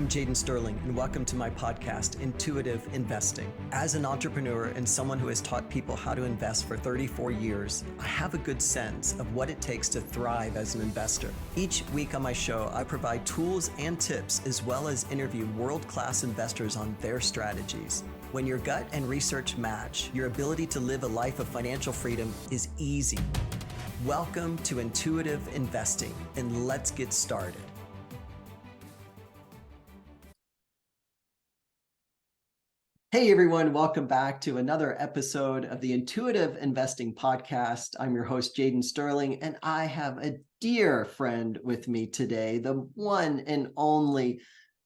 I'm Jaden Sterling, and welcome to my podcast, Intuitive Investing. As an entrepreneur and someone who has taught people how to invest for 34 years, I have a good sense of what it takes to thrive as an investor. Each week on my show, I provide tools and tips, as well as interview world-class investors on their strategies. When your gut and research match, your ability to live a life of financial freedom is easy. Welcome to Intuitive Investing, and let's get started. Hey everyone, welcome back to another episode of the Intuitive Investing Podcast. I'm your host, Jaden Sterling, and I have a dear friend with me today, the one and only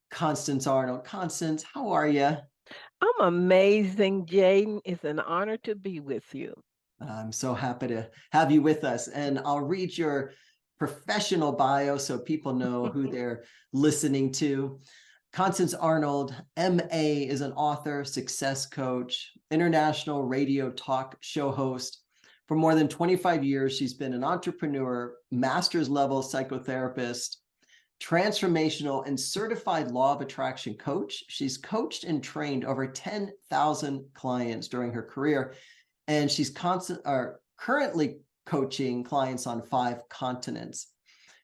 Constance Arnold. Constance, how are you? I'm amazing, Jaden. It's an honor to be with you. I'm so happy to have you with us, and I'll read your professional bio so people know who they're listening to. Constance Arnold, MA, is an author, success coach, international radio talk show host. For more than 25 years, she's been an entrepreneur, master's level psychotherapist, transformational and certified law of attraction coach. She's coached and trained over 10,000 clients during her career, and she's currently coaching clients on 5 continents.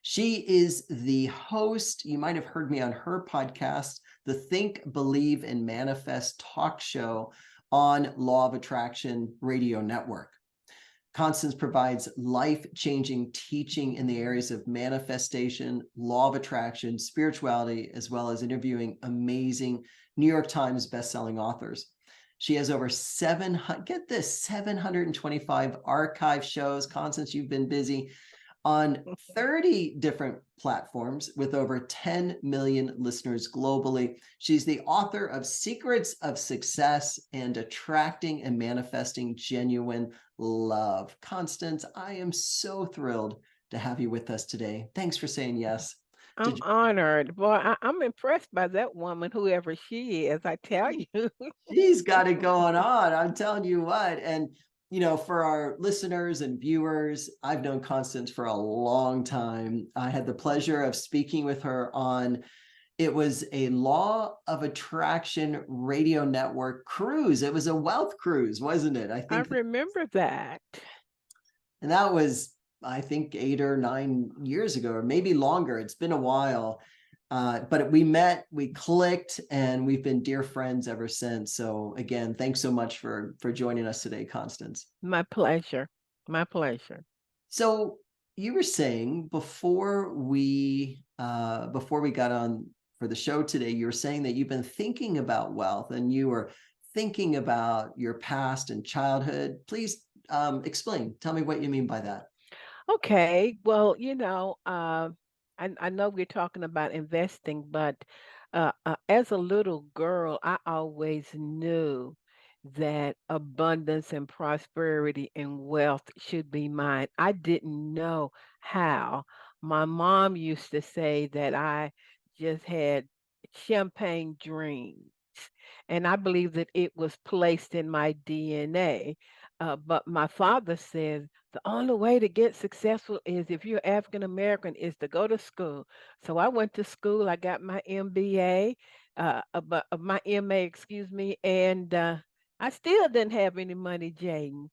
She is the host, you might have heard me on her podcast, the Think, Believe, and Manifest talk show on Law of Attraction Radio Network. Constance provides life-changing teaching in the areas of manifestation, law of attraction, spirituality, as well as interviewing amazing New York Times bestselling authors. She has over 725 archive shows. Constance, you've been busy on 30 different platforms with over 10 million listeners globally. She's the author of Secrets of Success and Attracting and Manifesting Genuine Love. Constance, I am so thrilled to have you with us today. Thanks for saying yes. I'm honored. Boy, I'm impressed by that woman, whoever she is, I tell you. She's got it going on. I'm telling you what. And for our listeners and viewers, I've known Constance for a long time. I had the pleasure of speaking with her on, it was a Law of Attraction Radio Network cruise. It was a wealth cruise, wasn't it? I remember that. And that was, I think, 8 or 9 years ago, or maybe longer. It's been a while. But we met, we clicked, and we've been dear friends ever since. So again, thanks so much for joining us today, Constance. My pleasure. My pleasure. So you were saying before we got on for the show today, you were saying that you've been thinking about wealth and you were thinking about your past and childhood. Please explain. Tell me what you mean by that. Okay. Well, I know we're talking about investing, but as a little girl, I always knew that abundance and prosperity and wealth should be mine. I didn't know how. My mom used to say that I just had champagne dreams. And I believe that it was placed in my DNA. But my father says the only way to get successful is if you're African American is to go to school. So I went to school. I got my MBA, but my MA, excuse me, and I still didn't have any money, Jaden.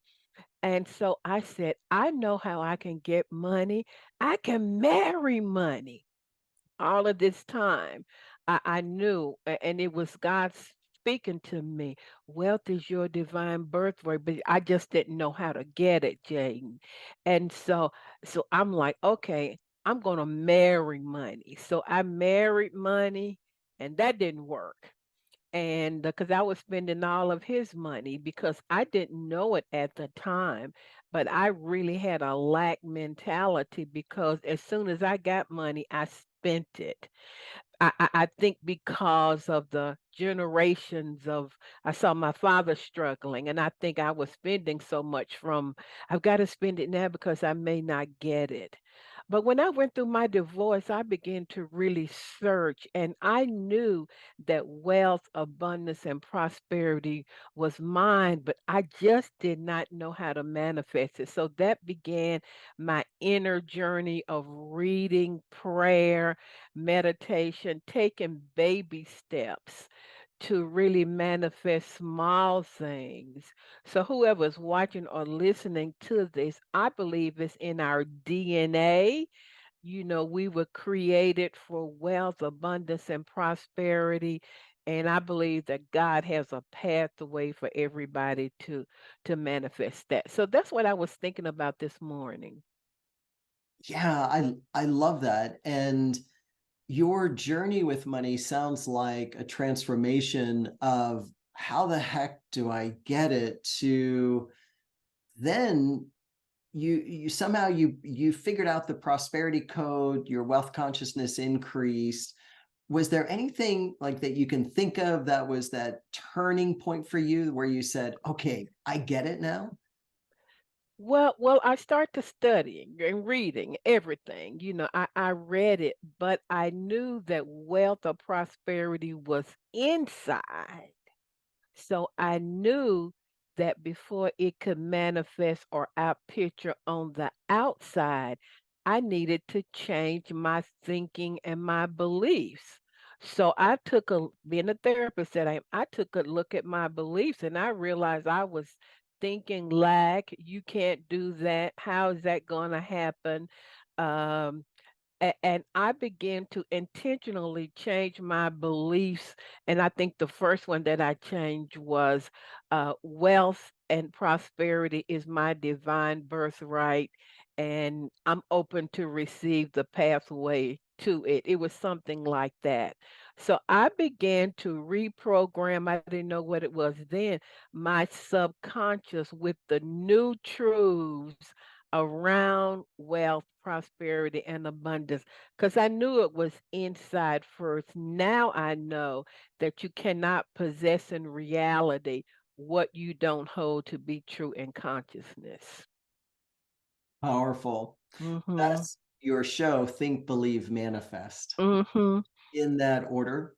And so I said, I know how I can get money. I can marry money. All of this time, I knew, and it was God speaking to me. Wealth is your divine birthright, but I just didn't know how to get it, Jaden. And so I'm like, okay, I'm gonna marry money. So I married money, and that didn't work. And because I was spending all of his money because I didn't know it at the time, but I really had a lack mentality because as soon as I got money, I spent it. I think because of the generations of, I saw my father struggling, and I think I was spending so much from, I've got to spend it now because I may not get it. But when I went through my divorce, I began to really search, and I knew that wealth, abundance, and prosperity was mine, but I just did not know how to manifest it. So that began my inner journey of reading, prayer, meditation, taking baby steps to really manifest small things. So whoever's watching or listening to this, I believe it's in our DNA. You know, we were created for wealth, abundance, and prosperity. And I believe that God has a pathway for everybody to manifest that. So that's what I was thinking about this morning. Yeah, I love that. And your journey with money sounds like a transformation of how the heck do I get it to then you somehow you figured out the prosperity code, your wealth consciousness increased. Was there anything like that you can think of that was that turning point for you where you said, okay, I get it now? Well, I started studying and reading everything. You know, I read it, but I knew that wealth or prosperity was inside. So I knew that before it could manifest or outpicture on the outside, I needed to change my thinking and my beliefs. So I took a being a therapist that I took a look at my beliefs and I realized I was thinking lack, you can't do that. How is that going to happen? Um, and I began to intentionally change my beliefs. And I think the first one that I changed was wealth and prosperity is my divine birthright, and I'm open to receive the pathway to it. It was something like that. So I began to reprogram, I didn't know what it was then, my subconscious with the new truths around wealth, prosperity, and abundance because I knew it was inside first. Now I know that you cannot possess in reality what you don't hold to be true in consciousness. Powerful. Mhm. That's your show, Think, Believe, Manifest. Mhm. In that order.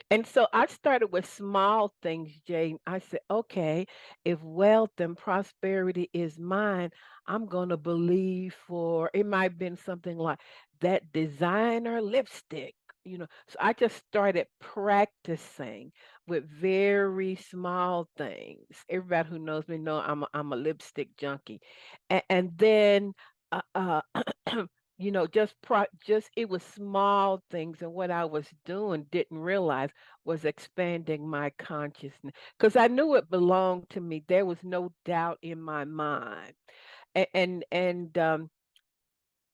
And so I started with small things, Jane. I said, okay, if wealth and prosperity is mine, I'm going to believe for it might have been something like that designer lipstick, you know. So I just started practicing with very small things. Everybody who knows me know I'm a lipstick junkie. And then you know, just it was small things, and what I was doing didn't realize was expanding my consciousness because I knew it belonged to me. There was no doubt in my mind, and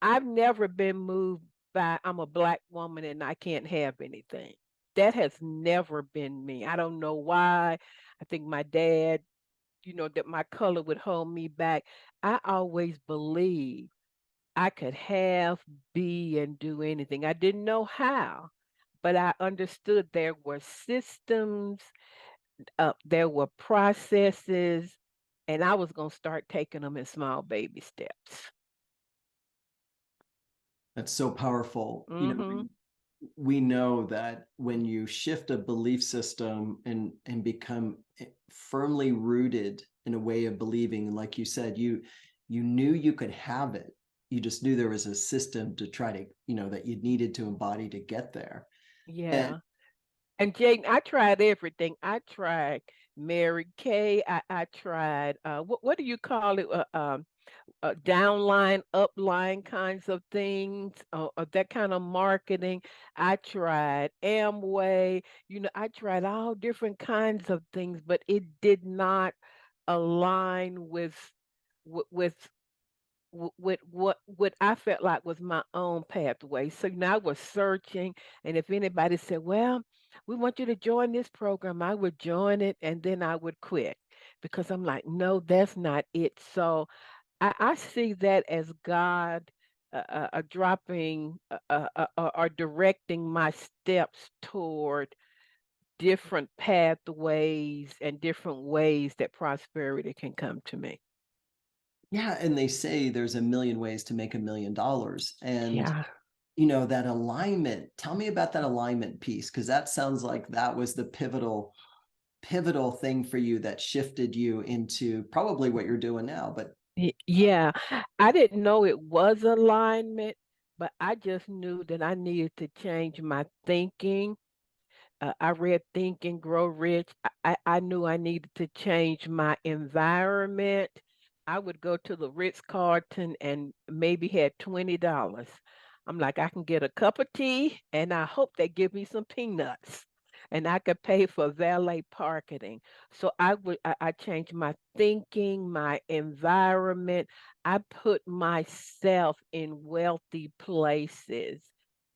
I've never been moved by I'm a black woman and I can't have anything. That has never been me. I don't know why. I think my dad, you know, that my color would hold me back. I always believed I could have, be, and do anything. I didn't know how, but I understood there were systems, there were processes, and I was going to start taking them in small baby steps. That's so powerful. Mhm. We know that when you shift a belief system and become firmly rooted in a way of believing, like you said, you knew you could have it. You just knew there was a system to try to, that you needed to embody to get there. And Yeah. And Jaden, I tried everything. I tried Mary Kay. I tried what do you call it? Downline, upline kinds of things, that kind of marketing. I tried Amway. You know, I tried all different kinds of things, but it did not align with with what I felt like was my own pathway. So now I was searching, and if anybody said, "Well, we want you to join this program," I would join it, and then I would quit because I'm like, "No, that's not it." So I see that as God dropping or directing my steps toward different pathways and different ways that prosperity can come to me. Yeah, and they say there's a million ways to make $1 million. And Yeah. that alignment, tell me about that alignment piece, because that sounds like that was the pivotal thing for you that shifted you into probably what you're doing now. But Yeah, I didn't know it was alignment, but I just knew that I needed to change my thinking. I read Think and Grow Rich. I knew I needed to change my environment. I would go to the Ritz-Carlton and maybe had $20. I'm like, I can get a cup of tea and I hope they give me some peanuts. And I could pay for valet parking. So I changed my thinking, my environment. I put myself in wealthy places.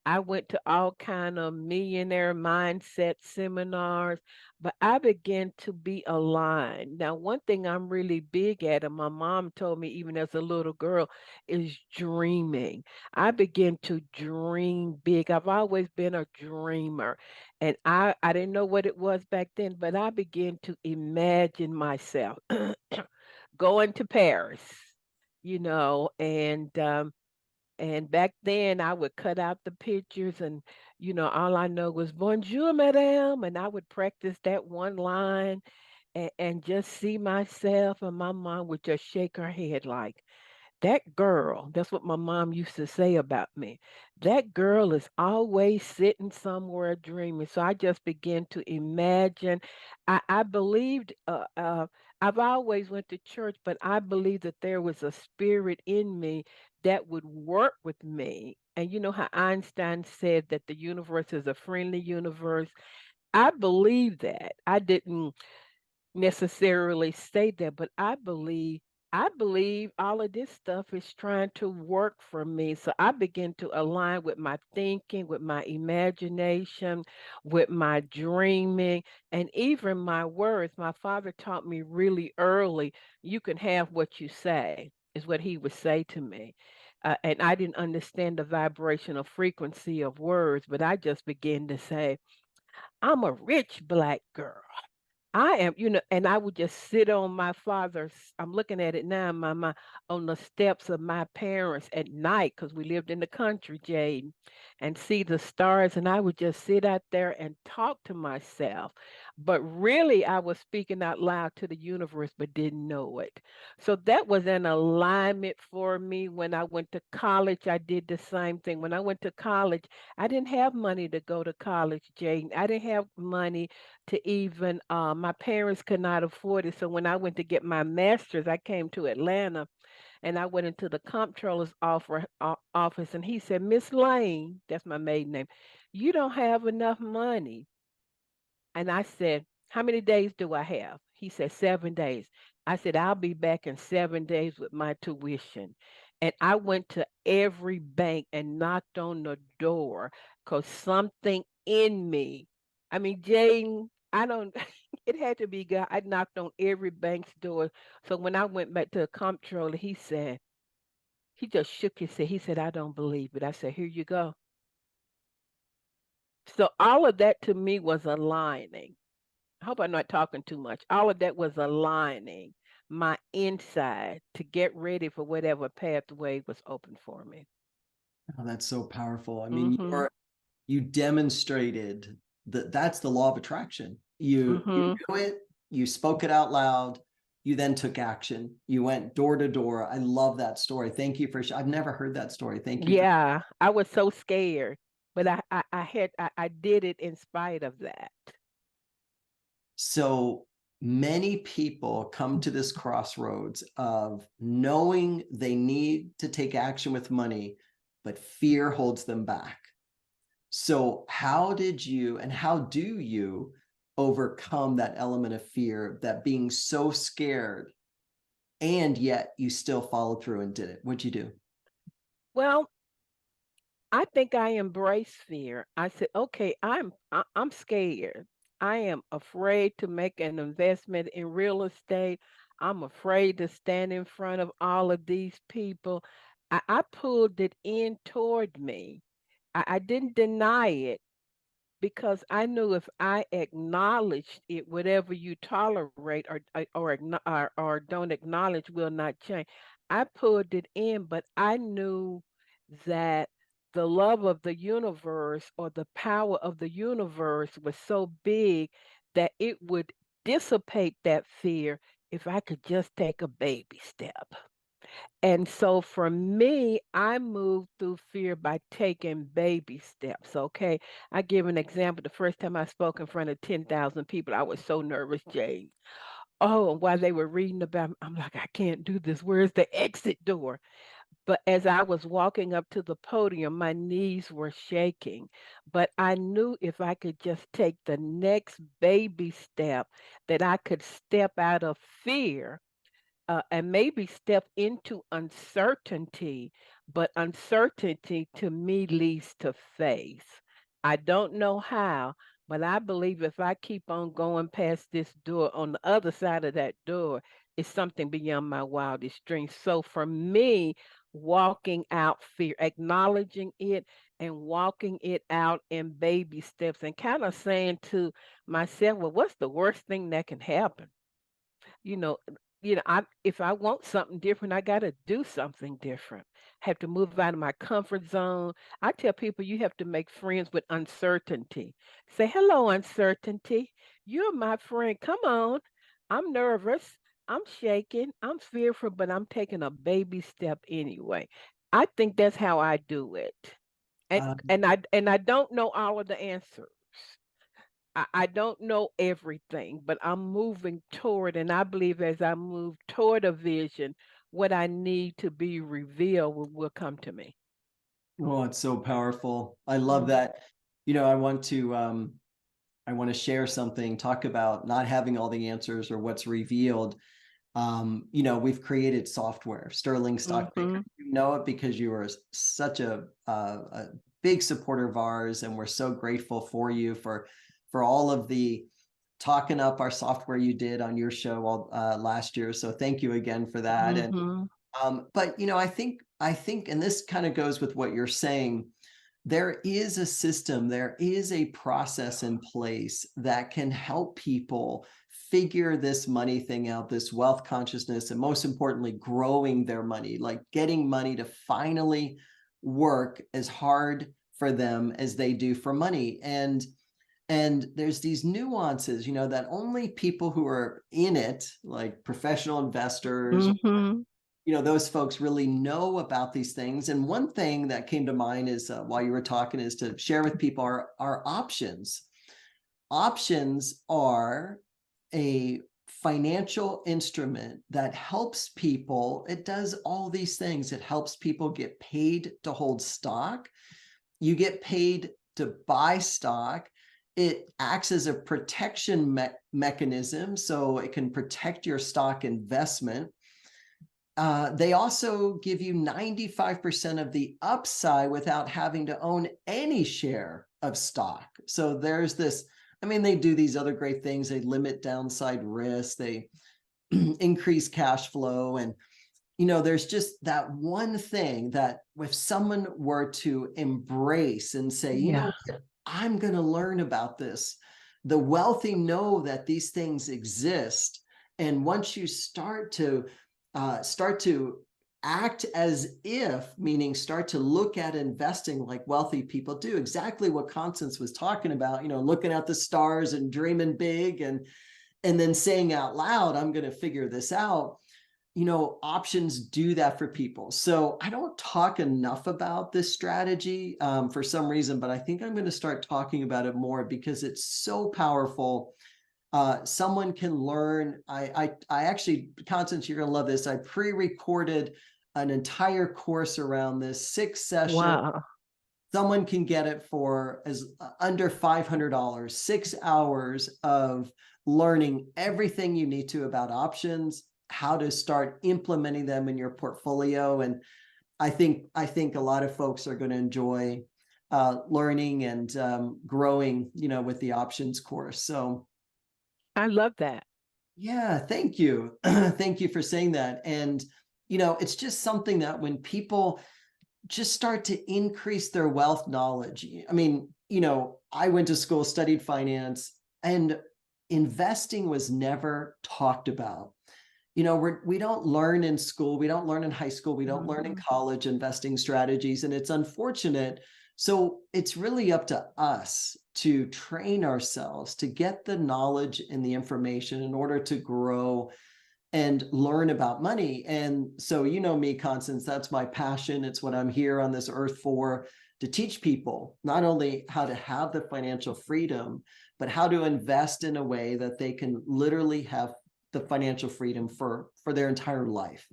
I went to all kind of millionaire mindset seminars, but I began to be aligned. Now, one thing I'm really big at, and my mom told me even as a little girl, is dreaming. I began to dream big. I've always been a dreamer, and I didn't know what it was back then, but I began to imagine myself going to Paris, you know, and back then, I would cut out the pictures, and all I know was "Bonjour, madame," and I would practice that one line, and just see myself, and my mom would just shake her head like, that girl, that's what my mom used to say about me. That girl is always sitting somewhere dreaming. So I just began to imagine. I believed, I've always went to church, but I believed that there was a spirit in me that would work with me. And you know how Einstein said that the universe is a friendly universe? I believe that. I didn't necessarily say that, but I believe all of this stuff is trying to work for me. So I begin to align with my thinking, with my imagination, with my dreaming, and even my words. My father taught me really early, you can have what you say, is what he would say to me. And I didn't understand the vibrational frequency of words, but I just began to say, I'm a rich black girl. I am, and I would just sit on my father's, I'm looking at it now, on the steps of my parents at night, because we lived in the country, Jade, and see the stars. And I would just sit out there and talk to myself. But really, I was speaking out loud to the universe, but didn't know it. So that was an alignment for me. When I went to college, I did the same thing. When I went to college, I didn't have money to go to college, Jade. I didn't have money to even my parents could not afford it. So when I went to get my master's, I came to Atlanta and I went into the comptroller's office and he said, Miss Lane, that's my maiden name, you don't have enough money. And I said, how many days do I have? He said, 7 days. I said, I'll be back in 7 days with my tuition. And I went to every bank and knocked on the door because something in me, I mean, Jane, I don't, it had to be God. I knocked on every bank's door. So when I went back to the comptroller, he just shook his head. He said, I don't believe it. I said, here you go. So all of that to me was aligning. I hope I'm not talking too much. All of that was aligning my inside to get ready for whatever pathway was open for me. oh, that's so powerful. I mean, Mhm. you demonstrated that that's the law of attraction. You Mhm. knew it, you spoke it out loud, you then took action. You went door to door. I love that story. Thank you for I've never heard that story. Thank you for Yeah, I was so scared, but I did it in spite of that. so many people come to this crossroads of knowing they need to take action with money, but fear holds them back. So, how did you and how do you overcome that element of fear, that being so scared, and yet you still followed through and did it? What'd you do? Well, I think I embrace fear. I said, okay, I'm scared. I am afraid to make an investment in real estate. I'm afraid to stand in front of all of these people. I pulled it in toward me. I didn't deny it because I knew if I acknowledged it, whatever you tolerate or don't acknowledge will not change. I pulled it in, but I knew that the love of the universe or the power of the universe was so big that it would dissipate that fear if I could just take a baby step. And so for me, I moved through fear by taking baby steps. Okay. I give an example. The first time I spoke in front of 10,000 people, I was so nervous, Jane. Oh, and while they were reading about me, I'm like, I can't do this. Where's the exit door? But as I was walking up to the podium, my knees were shaking. But I knew if I could just take the next baby step, that I could step out of fear and maybe step into uncertainty, but uncertainty to me leads to faith. I don't know how, but I believe if I keep on going past this door, on the other side of that door is something beyond my wildest dreams. So for me, walking out fear, acknowledging it and walking it out in baby steps, and kind of saying to myself, well, what's the worst thing that can happen? you know I, if I want something different, I got to do something different. Have to move out of my comfort zone. I tell people you have to make friends with uncertainty. Say hello, uncertainty. You're my friend. Come on. I'm nervous, I'm shaking, I'm fearful, but I'm taking a baby step anyway. I think that's how I do it. and Uh, and I don't know all of the answers. I don't know everything, but I'm moving toward, and I believe as I move toward a vision, what I need to be revealed will come to me. oh, it's so powerful. I love Mm. that. I want to share something, talk about not having all the answers or what's revealed. We've created software, Sterling Stockbreaker. Mm-hmm. You know it because you are such a big supporter of ours, and we're so grateful for you for all of the talking up our software you did on your show all last year. So thank you again for that. And Mm-hmm. but I think, and this kind of goes with what you're saying, there is a system, there is a process in place that can help people figure this money thing out, this wealth consciousness, and most importantly, growing their money, like getting money to finally work as hard for them as they do for money. And there's these nuances, that only people who are in it, like professional investors, Mm-hmm. those folks really know about these things. And one thing that came to mind is while you were talking is to share with people our options. Options are a financial instrument that helps people. It does all these things. It helps people get paid to hold stock. You get paid to buy stock. It acts as a protection mechanism, so it can protect your stock investment. They also give you 95% of the upside without having to own any share of stock. So there's this, they do these other great things. They limit downside risk, they increase cash flow. And, there's just that one thing that if someone were to embrace and say, Yeah. what, I'm going to learn about this. The wealthy know that these things exist. And once you start to act as if, meaning start to look at investing like wealthy people do, exactly what Constance was talking about, looking at the stars and dreaming big, and then saying out loud, I'm going to figure this out. Options do that for people. So I don't talk enough about this strategy for some reason, but I think I'm going to start talking about it more because it's so powerful. Someone can learn. I actually, Constance, you're gonna love this. I pre-recorded an entire course around this, 6 sessions. Wow. Someone can get it for as under $500, 6 hours of learning everything you need to about options, how to start implementing them in your portfolio. And I think a lot of folks are going to enjoy learning and growing, with the options course. So I love that. yeah, thank you. Thank you for saying that. And, it's just something that when people just start to increase their wealth knowledge, I went to school, studied finance, and investing was never talked about. we don't learn in school, we don't learn in high school, we don't learn in Mhm. college investing strategies, and it's unfortunate. So it's really up to us to train ourselves to get the knowledge and the information in order to grow and learn about money. And so, me, Constance, that's my passion. It's what I'm here on this earth for, to teach people not only how to have the financial freedom, but how to invest in a way that they can literally have the financial freedom for their entire life.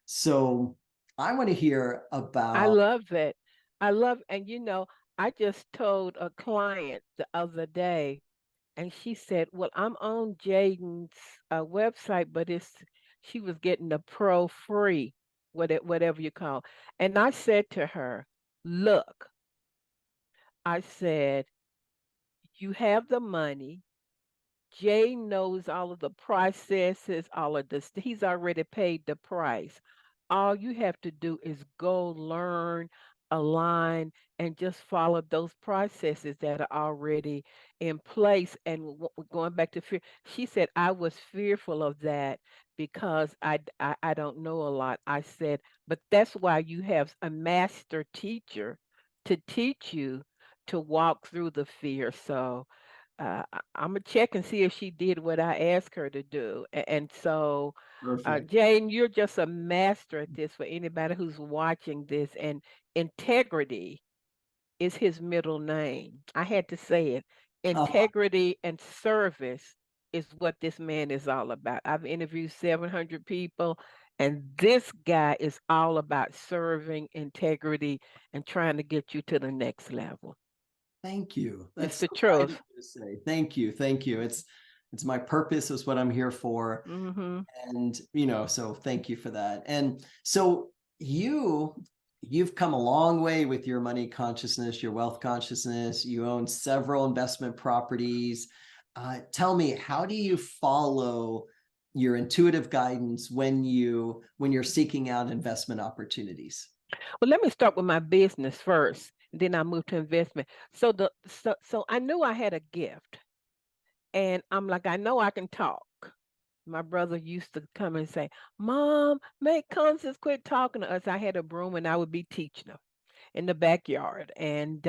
So I want to hear I about. love it. And I just told a client the other day, and she said, "Well, I'm on Jaden's website, but she was getting the pro free, whatever you call." And I said to her, "Look," I said, "you have the money. Jay knows all of the processes, all of this. He's already paid the price. All you have to do is go learn, align, and just follow those processes that are already in place." And going back to fear, she said, "I was fearful of that because I don't know a lot." I said, "But that's why you have a master teacher to teach you to walk through the fear." So, I'm gonna check and see if she did what I asked her to do. And so, Perfect. Jane, you're just a master at this for anybody who's watching this. And integrity is his middle name. I had to say it. Oh, Integrity and service is what this man is all about. I've interviewed 700 people, and this guy is all about serving, integrity, and trying to get you to the next level. thank you. It's That's the so kind of truth. you to say. Thank you. Thank you. It's my purpose. It's what I'm here for. Mm-hmm. And so thank you for that. And so you've come a long way with your money consciousness, your wealth consciousness. You own several investment properties. Tell me, how do you follow your intuitive guidance when you're seeking out investment opportunities? Well, let me start with my business first, and then I move to investment. So I knew I had a gift, and I'm like, I know I can talk. My brother used to come and say, "Mom, make Constance quit talking to us." I had a broom, and I would be teaching them in the backyard, and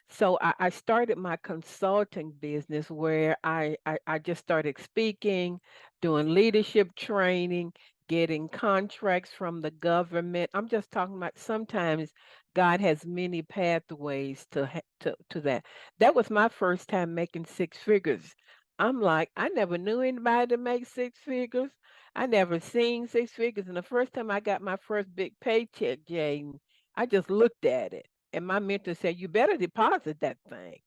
so I started my consulting business where I just started speaking, doing leadership training, getting contracts from the government. I'm just talking about sometimes God has many pathways to that. That was my first time making six figures. I'm like, I never knew anybody to make six figures. I never seen six figures. And the first time I got my first big paycheck, Jane, I just looked at it and my mentor said, "You better deposit that thing."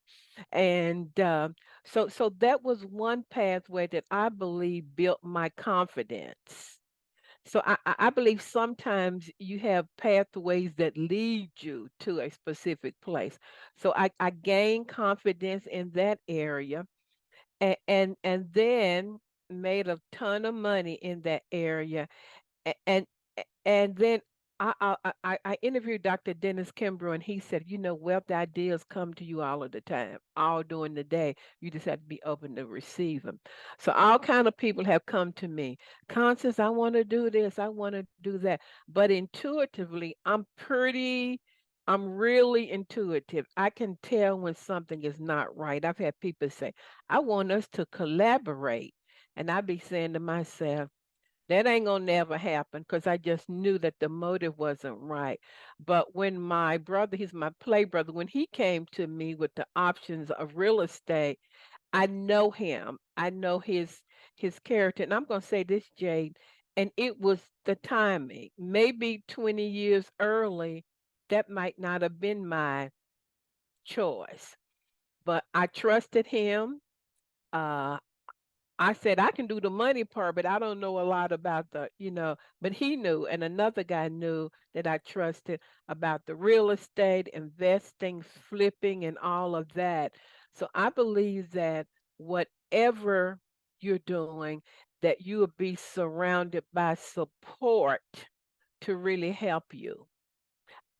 And so that was one pathway that I believe built my confidence. So I believe sometimes you have pathways that lead you to a specific place. So I gained confidence in that area, and then made a ton of money in that area, and and then I interviewed Dr. Dennis Kimbrough, and he said, wealth ideas come to you all of the time, all during the day. You just have to be open to receive them. So all kind of people have come to me. Constance, I want to do this, I want to do that. But intuitively, I'm really intuitive. I can tell when something is not right. I've had people say, "I want us to collaborate." And I be saying to myself, that ain't gonna never happen because I just knew that the motive wasn't right. But when my brother, he's my play brother, when he came to me with the options of real estate, I know him. I know his character. And I'm gonna say this, Jade, and it was the timing. Maybe 20 years early, that might not have been my choice. But I trusted him. Uh, I said, "I can do the money part, but I don't know a lot about but he knew, and another guy knew that I trusted about the real estate, investing, flipping, and all of that. So I believe that whatever you're doing, that you will be surrounded by support to really help you.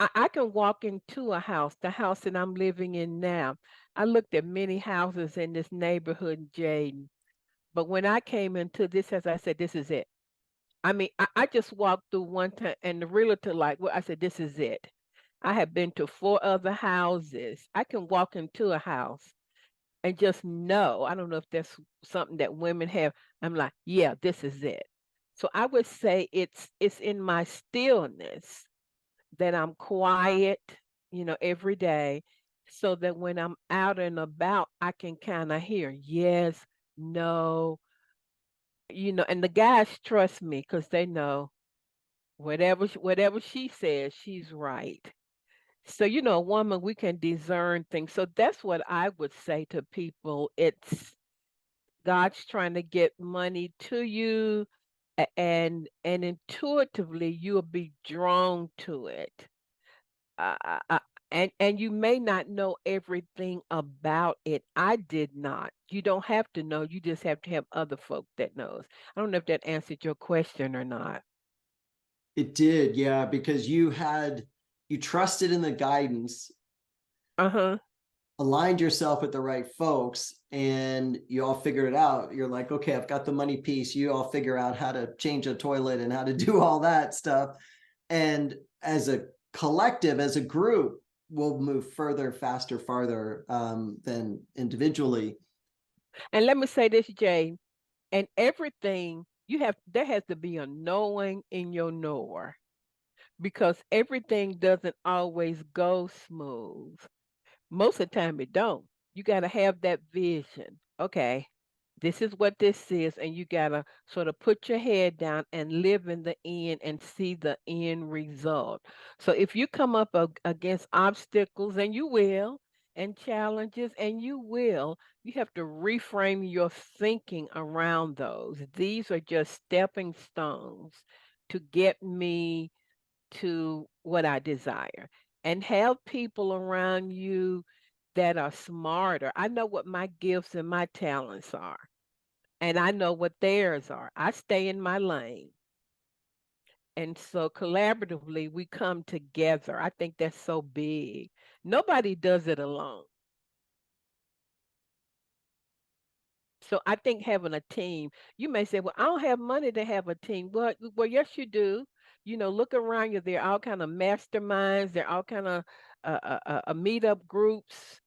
I can walk into a house, the house that I'm living in now. I looked at many houses in this neighborhood, Jaden, but when I came into this, as I said, this is it. I mean, I just walked through one time and the realtor like, well, I said, this is it. I have been to four other houses. I can walk into a house and just know. I don't know if that's something that women have. I'm like, yeah, this is it. So I would say it's in my stillness that I'm quiet, every day, so that when I'm out and about, I can kind of hear yes, no, and the guys trust me because they know whatever she says, she's right. So, a woman, we can discern things. So that's what I would say to people. It's God's trying to get money to you, and intuitively you'll be drawn to it. And you may not know everything about it. I did not. You don't have to know. You just have to have other folk that knows. I don't know if that answered your question or not. It did, yeah, because you trusted in the guidance, Uh-huh. aligned yourself with the right folks, and you all figured it out. You're like, okay, I've got the money piece. You all figure out how to change a toilet and how to do all that stuff. And as a collective, as a group, we'll move further, faster, farther than individually. And let me say this, Jay, and everything there has to be a knowing in your knower because everything doesn't always go smooth. Most of the time it don't. You got to have that vision. Okay, this is what this is, and you got to sort of put your head down and live in the end and see the end result. So if you come up against obstacles, and you will, and challenges, and you have to reframe your thinking around those. These are just stepping stones to get me to what I desire, and have people around you that are smarter. I know what my gifts and my talents are, and I know what theirs are. I stay in my lane. And so collaboratively, we come together. I think that's so big. Nobody does it alone. So I think having a team, you may say, well, I don't have money to have a team. Well, yes, you do. Look around you. There are all kind of masterminds. There are all kind of meetup groups.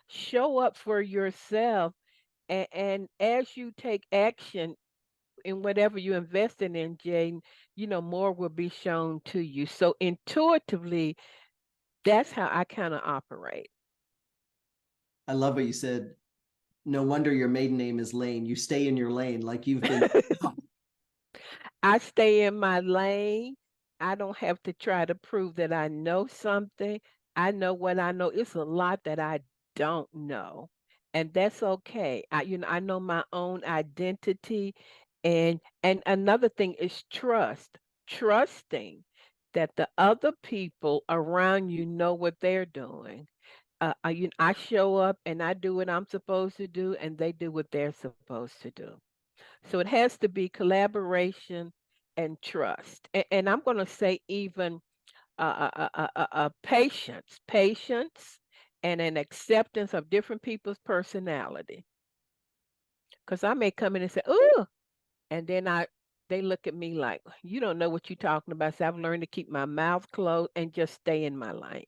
Show up for yourself, and as you take action in whatever you're investing in, Jane, more will be shown to you. So intuitively, that's how I kind of operate. I love what you said. No wonder your maiden name is Lane. You stay in your lane like you've been. I stay in my lane. I don't have to try to prove that I know something. I know what I know. It's a lot that I don't know. And that's okay. I know my own identity. And another thing is trust. Trusting that the other people around you know what they're doing. I show up and I do what I'm supposed to do, and they do what they're supposed to do. So it has to be collaboration and trust. And I'm going to say even patience, and an acceptance of different people's personality. Because I may come in and say, "Oh," and then they look at me like, "You don't know what you're talking about." So I've learned to keep my mouth closed and just stay in my lane.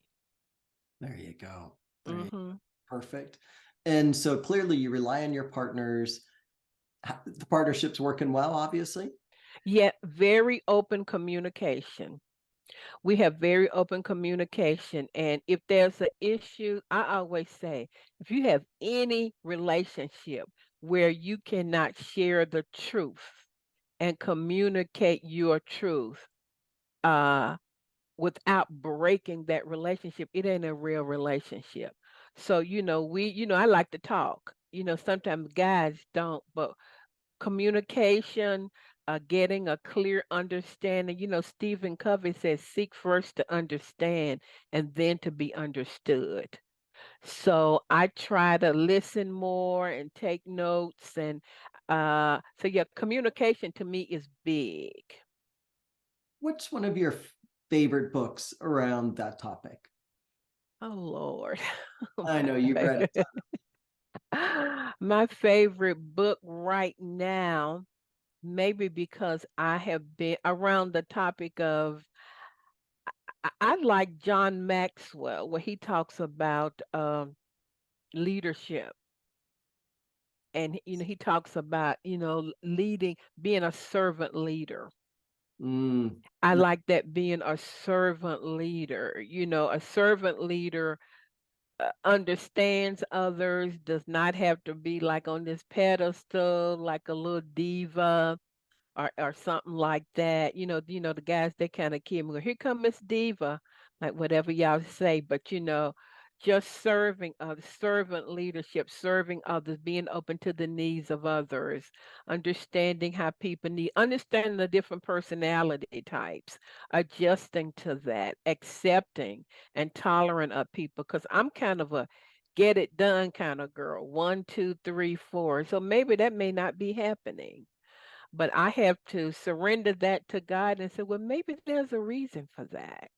There you go. There you Hmm. Perfect. And so clearly you rely on your partners. The partnership's working well, obviously. Yet very open communication. We have very open communication. And if there's an issue, I always say, if you have any relationship where you cannot share the truth and communicate your truth uh, without breaking that relationship, it ain't a real relationship. So, I like to talk. Sometimes guys don't, but communication, getting a clear understanding. Stephen Covey says, seek first to understand and then to be understood. So I try to listen more and take notes. And so, yeah, communication to me is big. What's one of your favorite books around that topic? Oh, Lord. I know you've read it. My favorite book right now. maybe because I have been around the topic of, I like John Maxwell, where he talks about leadership. And he talks about, leading, being a servant leader. Mm, I like that, being a servant leader. A servant leader understands others, does not have to be like on this pedestal, like a little diva or something like that. The guys, they kind of kid me. Here come Miss Diva, like whatever y'all say, but just serving servant leadership, serving others, being open to the needs of others, understanding how people need, understanding the different personality types, adjusting to that, accepting and tolerant of people. Because I'm kind of a get it done kind of girl. One, two, three, four. So maybe that may not be happening, but I have to surrender that to God and say, well, maybe there's a reason for that.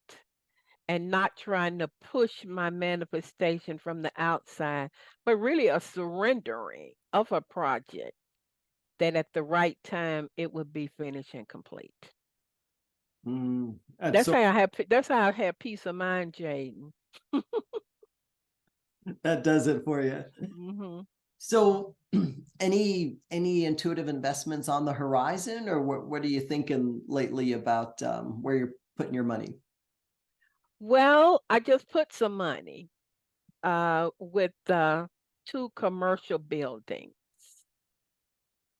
And not trying to push my manifestation from the outside, but really a surrendering of a project that at the right time it would be finished and complete. that's That's so how I have peace of mind, Jaden. that does it for you. hmm So any intuitive investments on the horizon, or what are you thinking lately about where you're putting your money? Well, I just put some money with two commercial buildings.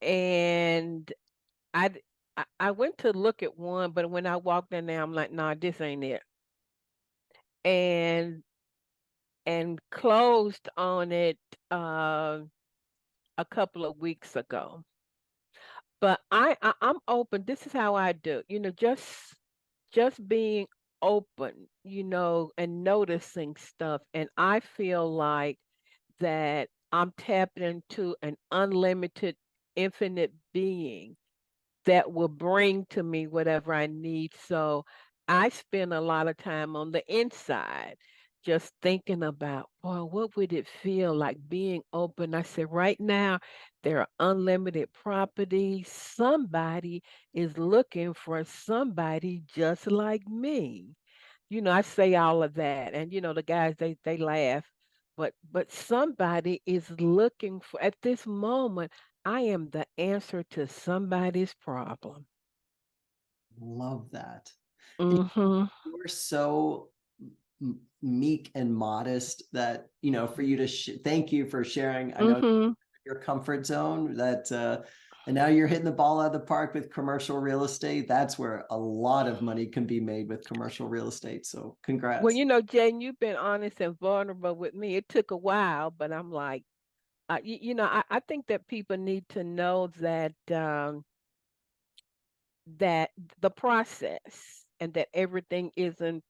And I, d- I went to look at one, but when I walked in there, I'm like, nah, this ain't it. And closed on it uh, a couple of weeks ago. But I'm open. This is how I do. Just being open, and noticing stuff. And I feel like that I'm tapping into an unlimited, infinite being that will bring to me whatever I need. So I spend a lot of time on the inside just thinking about, boy, what would it feel like being open? I said, right now, there are unlimited properties. Somebody is looking for somebody just like me. I say all of that, and the guys, they laugh, but somebody is looking for, at this moment, I am the answer to somebody's problem. Love that. And Mhm. you're so meek and modest that, for you to thank you for sharing. I know Mhm. your comfort zone that and now you're hitting the ball out of the park with commercial real estate. That's where a lot of money can be made with commercial real estate. So Well, congrats. Jane, you've been honest and vulnerable with me. It took a while, but I'm like, I think that people need to know that the process, and that everything isn't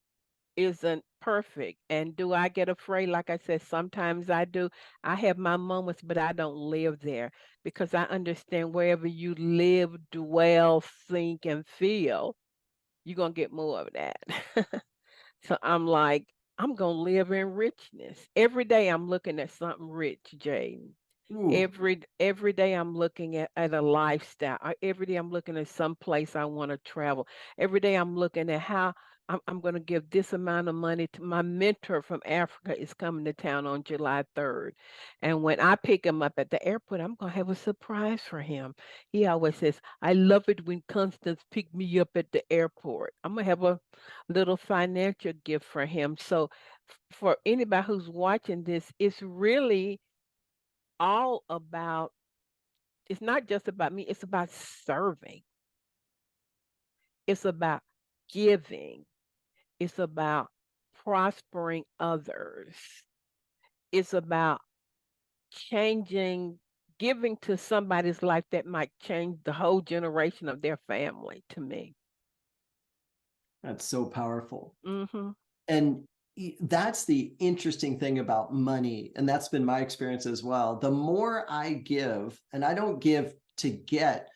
perfect. And do I get afraid? Like I said, sometimes I do. I have my moments, but I don't live there, because I understand wherever you live, dwell, think, and feel, you're going to get more of that. So I'm like, I'm going to live in richness. Every day I'm looking at something rich, Jaden. Ooh, Every day I'm looking at a lifestyle. Every day I'm looking at some place I want to travel. Every day I'm looking at how I'm going to give this amount of money to my mentor from Africa is coming to town on July 3rd. And when I pick him up at the airport, I'm going to have a surprise for him. He always says, I love it when Constance picked me up at the airport. I'm going to have a little financial gift for him. So for anybody who's watching this, it's really all about, it's not just about me, it's about serving, it's about giving, it's about prospering others, it's about changing, giving to somebody's life that might change the whole generation of their family, to me. that's so powerful. Mhm. And that's the interesting thing about money. And that's been my experience as well. The more I give, and I don't give to get,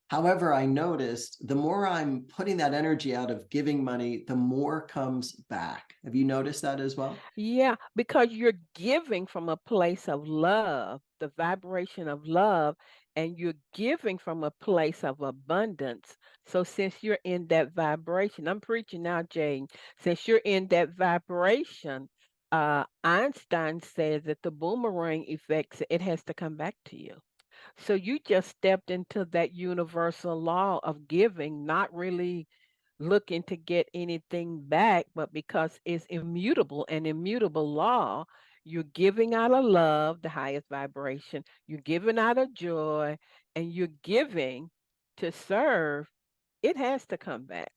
However, I noticed the more I'm putting that energy out of giving money, the more comes back. Have you noticed that as well? Yeah, because you're giving from a place of love, the vibration of love, and you're giving from a place of abundance. So since you're in that vibration, I'm preaching now, Jane. Since you're in that vibration, Einstein says that the boomerang effect, it has to come back to you. So you just stepped into that universal law of giving, not really looking to get anything back, but because it's immutable and immutable law, you're giving out of love, the highest vibration, you're giving out of joy, and you're giving to serve, it has to come back.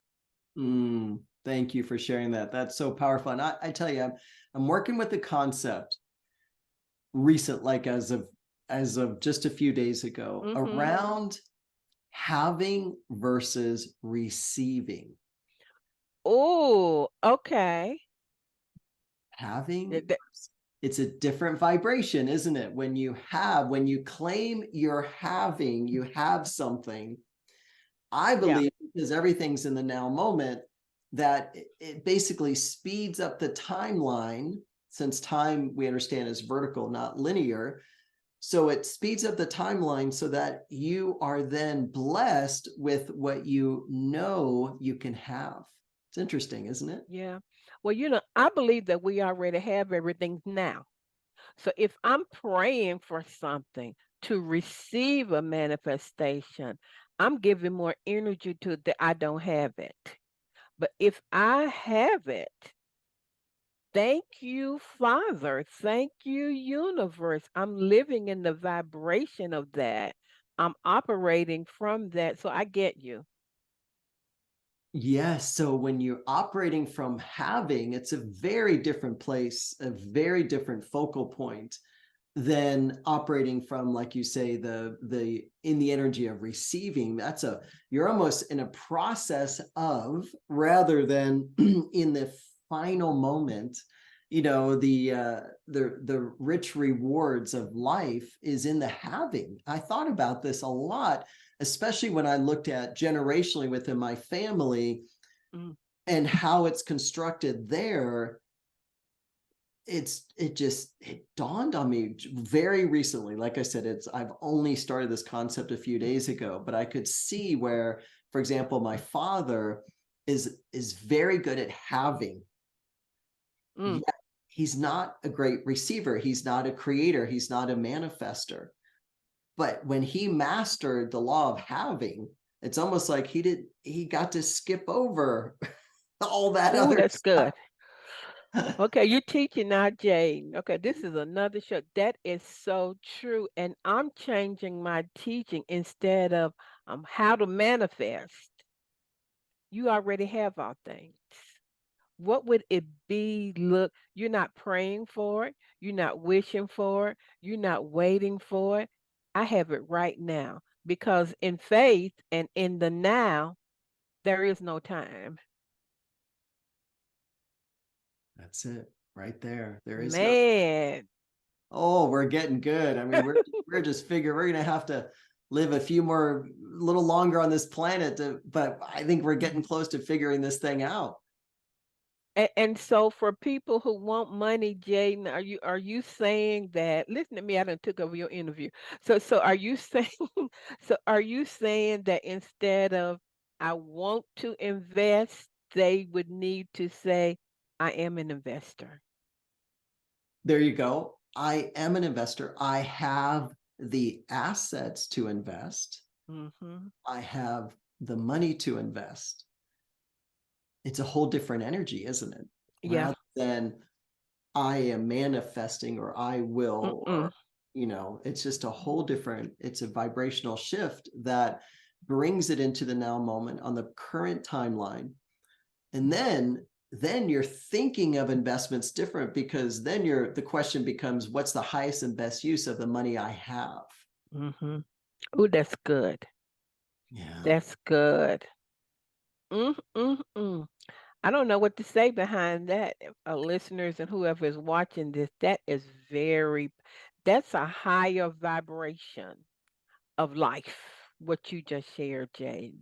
Thank you for sharing that. That's so powerful. And I tell you, I'm working with the concept recent, like as of just a few days ago, Mm-hmm. around having versus receiving. Oh, okay. Having, That, it's a different vibration, isn't it? When you claim you're having, you have something. I yeah. believe, because everything's in the now moment, that it basically speeds up the timeline, since time we understand is vertical, not linear. So it speeds up the timeline so that you are then blessed with what you know you can have. It's interesting, isn't it? Yeah. Well, I believe that we already have everything now. So if I'm praying for something to receive a manifestation, I'm giving more energy to that I don't have it. But if I have it, thank you, Father. Thank you, universe. I'm living in the vibration of that. I'm operating from that. So I get you. Yes. So when you're operating from having, it's a very different place, a very different focal point than operating from, like you say, the in the energy of receiving. You're almost in a process of, rather than in the final moment. The rich rewards of life is in the having. I thought about this a lot, especially when I looked at generationally within my family Mm. and how it's constructed there. It dawned on me very recently. Like I said, I've only started this concept a few days ago, but I could see where, for example, my father is very good at having, Mm. yet he's not a great receiver, he's not a creator, he's not a manifester. But when he mastered the law of having, it's almost like he got to skip over all that Oh, other that's stuff. good. Okay, you're teaching now, Jane. Okay, this is another show. That is so true. And I'm changing my teaching instead of how to manifest. You already have all things. What would it be? Look, you're not praying for it. You're not wishing for it. You're not waiting for it. I have it right now because in faith and in the now, there is no time. That's it right there. There is no. Man. Oh, we're getting good. I mean, we're just figuring we're gonna have to live a few more, little longer on this planet but I think we're getting close to figuring this thing out. And so for people who want money, Jaden, are you saying that listen to me, I done took over your interview. So are you saying that instead of I want to invest, they would need to say, I am an investor. There you go. I am an investor. I have the assets to invest. Mm-hmm. I have the money to invest. It's a whole different energy, isn't it? Yeah. Rather than I am manifesting, or I will, Mm-mm. it's just a whole different, it's a vibrational shift that brings it into the now moment on the current timeline. And then you're thinking of investments different, because then the question becomes, what's the highest and best use of the money I have? Mm-hmm. Oh, that's good. Yeah. That's good. Mm-mm-mm. I don't know what to say behind that. Listeners and whoever is watching this, that's a higher vibration of life. what you just shared, Jade.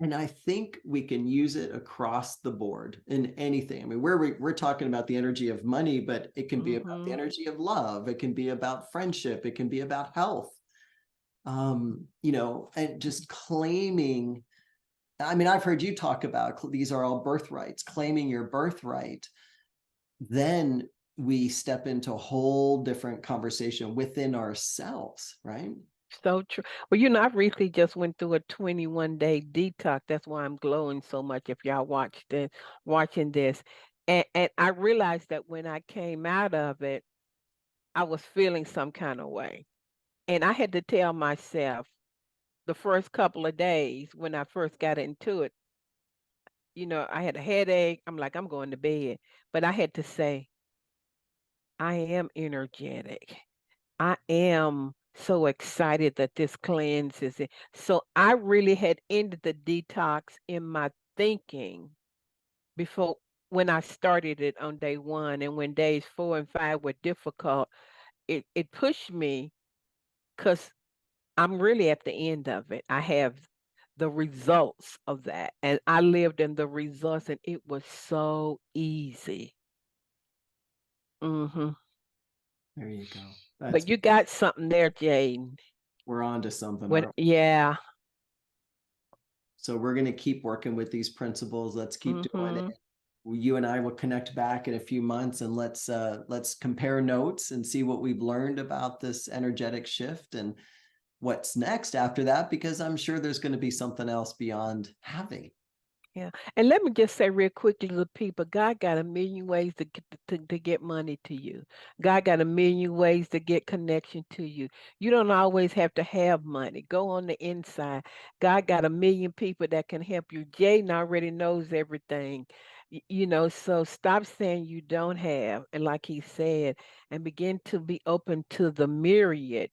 And I think we can use it across the board in anything. I mean, we're talking about the energy of money, but it can be about the Mm-hmm. energy of love. It can be about friendship. It can be about health. And just claiming. I mean, I've heard you talk about these are all birthrights, claiming your birthright. Then we step into a whole different conversation within ourselves, right? So true. Well, I recently just went through a 21-day detox. That's why I'm glowing so much. If y'all watching this, and I realized that when I came out of it, I was feeling some kind of way, and I had to tell myself the first couple of days when I first got into it. I had a headache. I'm like, I'm going to bed, but I had to say, I am energetic. I am so excited that this cleanses it. So I really had ended the detox in my thinking before when I started it on day one. And when days 4 and 5 were difficult, it pushed me because I'm really at the end of it. I have the results of that. And I lived in the results, and it was so easy. Hmm. There you go. But you got something there, Jane. We're on to something, When aren't we? yeah. So we're going to keep working with these principles. Let's keep doing it. Hmm. You and I will connect back in a few months, and let's compare notes and see what we've learned about this energetic shift and what's next after that, because I'm sure there's going to be something else beyond having. Yeah. And let me just say real quickly to the people, God got a million ways to get money to you. God got a million ways to get connection to you. You don't always have to have money. Go on the inside. God got a million people that can help you. Jaden already knows everything. So stop saying you don't have, and like he said, and begin to be open to the myriad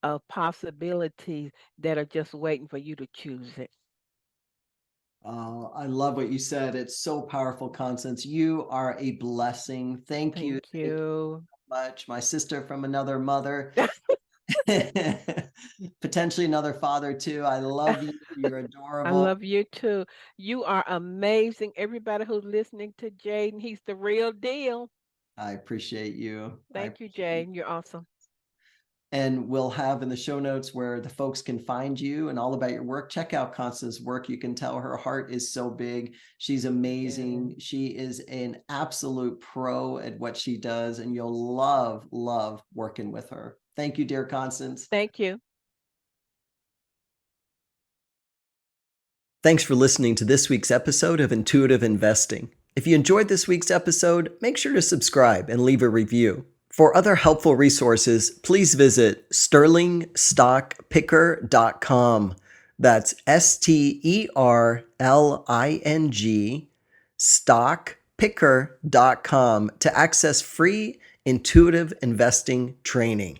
of possibilities that are just waiting for you to choose it. I love what you said. It's so powerful, Constance. You are a blessing. Thank you. Thank Thank you you. so much. My sister from another mother, potentially another father too. I love you. You're I adorable. love you too. You are amazing. Everybody who's listening to Jaden, he's the real deal. I appreciate you. I Thank you, appreciate you. Jaden. You're awesome. And we'll have in the show notes where the folks can find you and all about your work. Check out Constance's work. You can tell her heart is so big. She's Yeah. amazing. She is an absolute pro at what she does, and you'll love working with her. Thank you, dear Constance. Thank you. Thanks for listening to this week's episode of Intuitive Investing. If you enjoyed this week's episode, make sure to subscribe and leave a review. For other helpful resources, please visit sterlingstockpicker.com. That's STERLING stockpicker.com to access free intuitive investing training.